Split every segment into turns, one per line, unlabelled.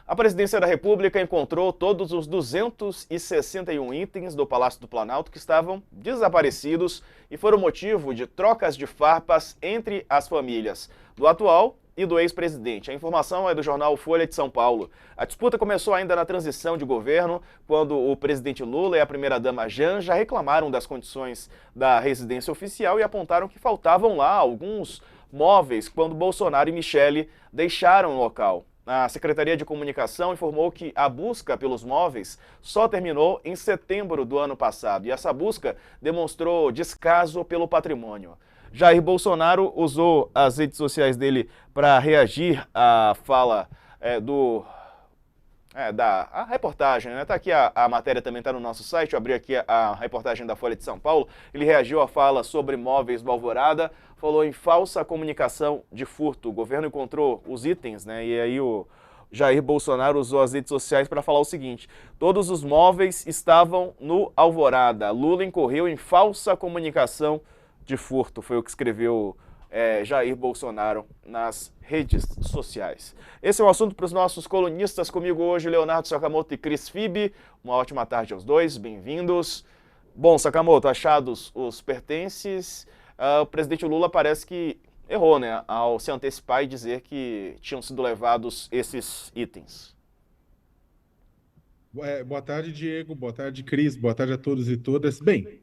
A Presidência da República encontrou todos os 261 itens do Palácio do Planalto que estavam desaparecidos e foram motivo de trocas de farpas entre as famílias do atual e do ex-presidente. A informação é do jornal Folha de São Paulo. A disputa começou ainda na transição de governo, quando o presidente Lula e a primeira-dama Janja reclamaram das condições da residência oficial e apontaram que faltavam lá alguns móveis quando Bolsonaro e Michele deixaram o local. A Secretaria de Comunicação informou que a busca pelos móveis só terminou em setembro do ano passado e essa busca demonstrou descaso pelo patrimônio. Jair Bolsonaro usou as redes sociais dele para reagir à fala da reportagem, né? Tá aqui a matéria, também está no nosso site. Eu abri aqui a reportagem da Folha de São Paulo. Ele reagiu à fala sobre móveis do Alvorada, falou em falsa comunicação de furto. O governo encontrou os itens, né? E aí o Jair Bolsonaro usou as redes sociais para falar o seguinte: todos os móveis estavam no Alvorada. Lula incorreu em falsa comunicação de furto. Foi o que escreveu Jair Bolsonaro nas redes sociais. Esse é um assunto para os nossos colunistas. Comigo hoje, Leonardo Sakamoto e Cris Fibe. Uma ótima tarde aos dois, bem-vindos. Bom, Sakamoto, achados os pertences, o presidente Lula parece que errou, né, ao se antecipar e dizer que tinham sido levados esses itens.
Boa tarde, Diego. Boa tarde, Cris. Boa tarde a todos e todas. Bem,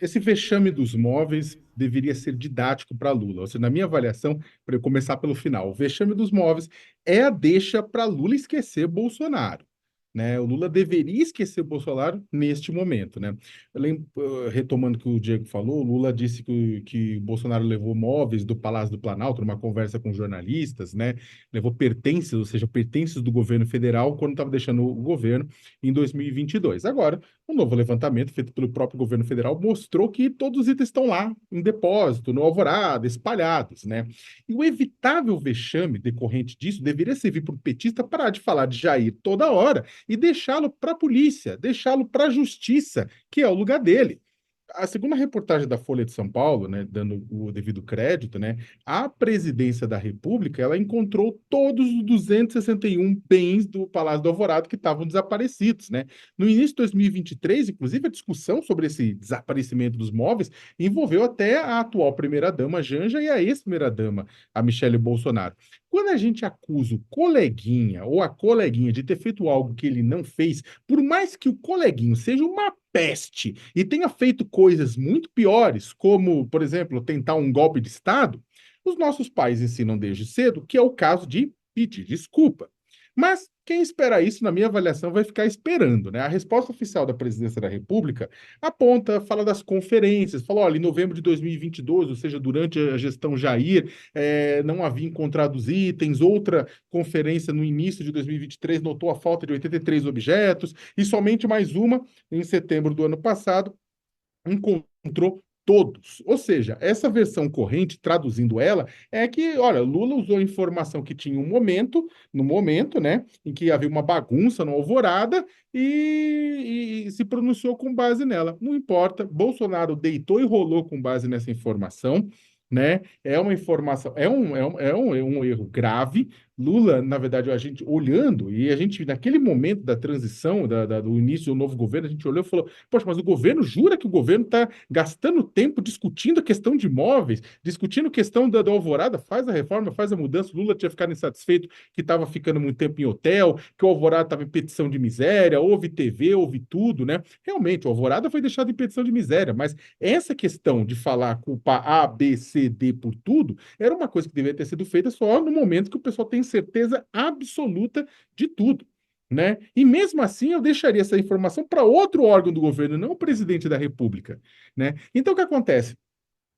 esse vexame dos móveis deveria ser didático para Lula. Ou seja, na minha avaliação, para eu começar pelo final, o vexame dos móveis é a deixa para Lula esquecer Bolsonaro. Né? O Lula deveria esquecer o Bolsonaro neste momento, né? Retomando o que o Diego falou, o Lula disse que o Bolsonaro levou móveis do Palácio do Planalto numa conversa com jornalistas, né? Levou pertences, ou seja, pertences do governo federal quando estava deixando o governo em 2022. Agora, um novo levantamento feito pelo próprio governo federal mostrou que todos os itens estão lá em depósito, no Alvorada, espalhados, né? E o evitável vexame decorrente disso deveria servir para o petista parar de falar de Jair toda hora e deixá-lo para a polícia, deixá-lo para a justiça, que é o lugar dele. A segunda reportagem da Folha de São Paulo, né, dando o devido crédito, né, a Presidência da República, ela encontrou todos os 261 bens do Palácio do Alvorada que estavam desaparecidos, né? No início de 2023, inclusive, a discussão sobre esse desaparecimento dos móveis envolveu até a atual primeira-dama Janja e a ex-primeira-dama, a Michele Bolsonaro. Quando a gente acusa o coleguinha ou a coleguinha de ter feito algo que ele não fez, por mais que o coleguinho seja uma peste e tenha feito coisas muito piores, como, por exemplo, tentar um golpe de Estado, os nossos pais ensinam desde cedo que é o caso de pedir desculpa. Mas quem espera isso, na minha avaliação, vai ficar esperando, né? A resposta oficial da Presidência da República aponta, fala das conferências, fala, olha, em novembro de 2022, ou seja, durante a gestão Jair, não havia encontrado os itens. Outra conferência no início de 2023 notou a falta de 83 objetos, e somente mais uma, em setembro do ano passado, encontrou todos. Ou seja, essa versão corrente, traduzindo ela, é que, olha, Lula usou a informação que tinha um momento, no momento, né, em que havia uma bagunça no Alvorada e se pronunciou com base nela. Não importa, Bolsonaro deitou e rolou com base nessa informação, né? É uma informação, é um erro grave. Lula, na verdade, a gente olhando, e a gente, naquele momento da transição, do início do novo governo, a gente olhou e falou: poxa, mas o governo jura que o governo está gastando tempo discutindo a questão de imóveis, discutindo a questão da Alvorada, faz a reforma, faz a mudança. O Lula tinha ficado insatisfeito que estava ficando muito tempo em hotel, que o Alvorada estava em petição de miséria, houve TV, houve tudo, né? Realmente, o Alvorada foi deixado em petição de miséria, mas essa questão de falar culpa A, B, C, D por tudo, era uma coisa que deveria ter sido feita só no momento que o pessoal tem certeza absoluta de tudo. Né? E mesmo assim eu deixaria essa informação para outro órgão do governo, não o presidente da República, né? Então o que acontece?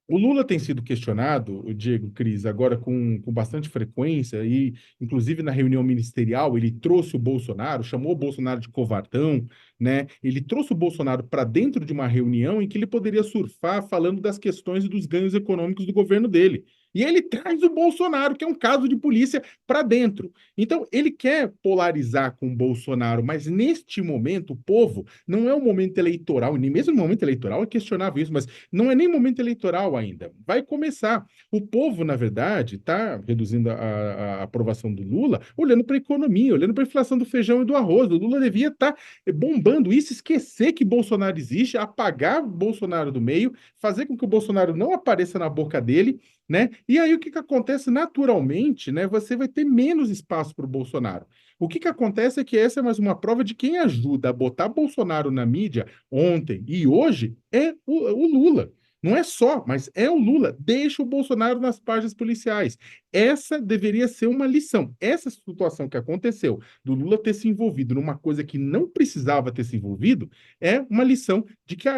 O Lula tem sido questionado, o Diego, Cris, agora com bastante frequência, e inclusive na reunião ministerial ele trouxe o Bolsonaro, chamou o Bolsonaro de covardão, né? Ele trouxe o Bolsonaro para dentro de uma reunião em que ele poderia surfar falando das questões e dos ganhos econômicos do governo dele. E ele traz o Bolsonaro, que é um caso de polícia, para dentro. Então, ele quer polarizar com o Bolsonaro, mas neste momento, o povo, não é um momento eleitoral, e nem mesmo no momento eleitoral é questionável isso, mas não é nem momento eleitoral ainda. Vai começar. O povo, na verdade, está reduzindo a aprovação do Lula, olhando para a economia, olhando para a inflação do feijão e do arroz. O Lula devia estar bombando isso, esquecer que Bolsonaro existe, apagar Bolsonaro do meio, fazer com que o Bolsonaro não apareça na boca dele, né? E aí o que que acontece naturalmente, né? Você vai ter menos espaço para o Bolsonaro. O que que acontece é que essa é mais uma prova de quem ajuda a botar Bolsonaro na mídia ontem e hoje é o Lula. Não é só, mas é o Lula. Deixa o Bolsonaro nas páginas policiais. Essa deveria ser uma lição. Essa situação que aconteceu do Lula ter se envolvido numa coisa que não precisava ter se envolvido é uma lição de que,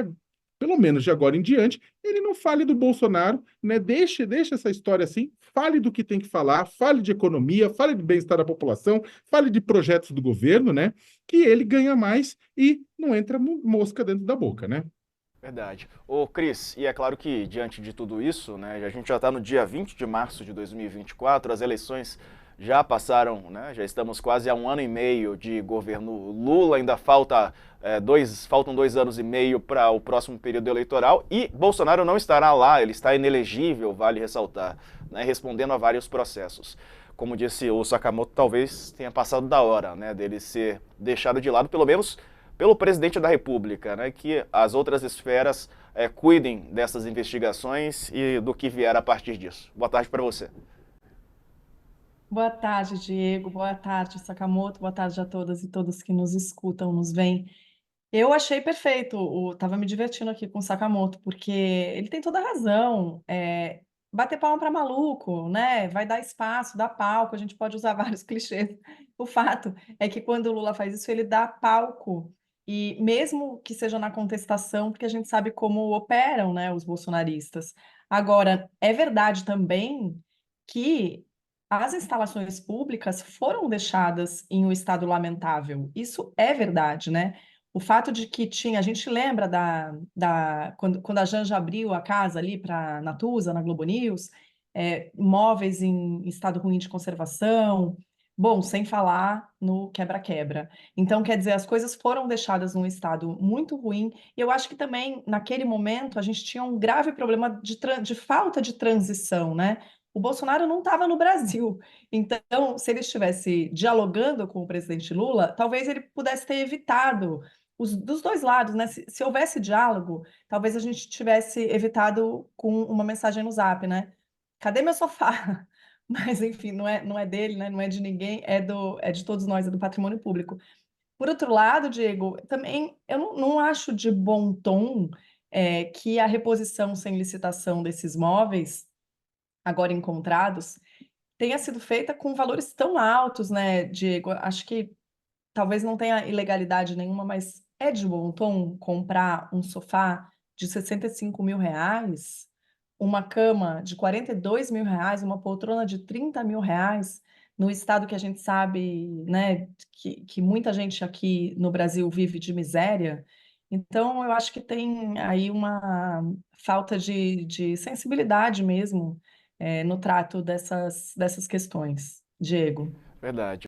pelo menos de agora em diante, ele não fale do Bolsonaro, né? Deixa essa história assim, fale do que tem que falar, fale de economia, fale de bem-estar da população, fale de projetos do governo, né? Que ele ganha mais e não entra mosca dentro da boca, né?
Verdade. Ô, Cris, e é claro que diante de tudo isso, né, a gente já está no dia 20 de março de 2024, as eleições já passaram, né, já estamos quase a um ano e meio de governo Lula, ainda faltam 2 anos e meio para o próximo período eleitoral e Bolsonaro não estará lá, ele está inelegível, vale ressaltar, né, respondendo a vários processos. Como disse o Sakamoto, talvez tenha passado da hora, né, dele ser deixado de lado, pelo menos pelo presidente da República, né, que as outras esferas cuidem dessas investigações e do que vier a partir disso. Boa tarde para você.
Boa tarde, Diego. Boa tarde, Sakamoto. Boa tarde a todas e todos que nos escutam, nos veem. Eu achei perfeito. Tava me divertindo aqui com o Sakamoto, porque ele tem toda a razão. Bater palma para maluco, né? Vai dar espaço, dá palco. A gente pode usar vários clichês. O fato é que quando o Lula faz isso, ele dá palco. E mesmo que seja na contestação, porque a gente sabe como operam, né, os bolsonaristas. Agora, é verdade também que as instalações públicas foram deixadas em um estado lamentável. Isso é verdade, né? O fato de que tinha, a gente lembra quando a Janja abriu a casa ali para Natuza, na Globo News, móveis em estado ruim de conservação, bom, sem falar no quebra-quebra. Então, quer dizer, as coisas foram deixadas num estado muito ruim, e eu acho que também, naquele momento, a gente tinha um grave problema de falta de transição, né? O Bolsonaro não estava no Brasil. Então, se ele estivesse dialogando com o presidente Lula, talvez ele pudesse ter evitado dos dois lados, né? Se houvesse diálogo, talvez a gente tivesse evitado com uma mensagem no Zap, né? Cadê meu sofá? Mas, enfim, não é dele, né? Não é de ninguém, é de todos nós, é do patrimônio público. Por outro lado, Diego, também eu não acho de bom tom que a reposição sem licitação desses móveis agora encontrados, tenha sido feita com valores tão altos, né, Diego? Acho que talvez não tenha ilegalidade nenhuma, mas é de bom tom comprar um sofá de R$ 65.000, uma cama de R$ 42.000, uma poltrona de R$ 30.000, no estado que a gente sabe, né, que muita gente aqui no Brasil vive de miséria. Então, eu acho que tem aí uma falta de sensibilidade mesmo, no trato dessas questões. Diego.
Verdade.